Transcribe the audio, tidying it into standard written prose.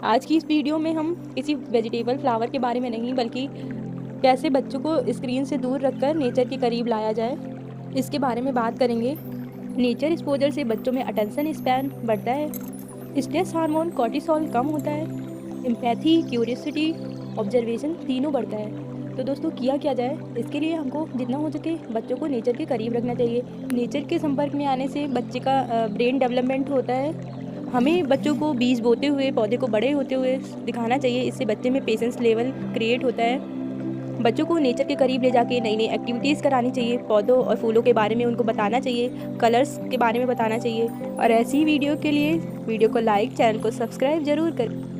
आज की इस वीडियो में हम किसी वेजिटेबल फ्लावर के बारे में नहीं बल्कि कैसे बच्चों को स्क्रीन से दूर रखकर नेचर के करीब लाया जाए, इसके बारे में बात करेंगे। नेचर एक्सपोजर से बच्चों में अटेंशन स्पैन बढ़ता है, स्ट्रेस हार्मोन कॉर्टिसोल कम होता है, एम्पैथी, क्यूरियोसिटी, ऑब्जर्वेशन तीनों बढ़ता है। तो दोस्तों किया क्या जाए, इसके लिए हमको जितना हो सके बच्चों को नेचर के करीब रखना चाहिए। नेचर के संपर्क में आने से बच्चे का ब्रेन डेवलपमेंट होता है। हमें बच्चों को बीज बोते हुए पौधे को बड़े होते हुए दिखाना चाहिए। इससे बच्चे में पेशेंस लेवल क्रिएट होता है। बच्चों को नेचर के करीब ले जाके नई नई एक्टिविटीज़ करानी चाहिए। पौधों और फूलों के बारे में उनको बताना चाहिए, कलर्स के बारे में बताना चाहिए। और ऐसी वीडियो के लिए वीडियो को लाइक, चैनल को सब्सक्राइब ज़रूर करें।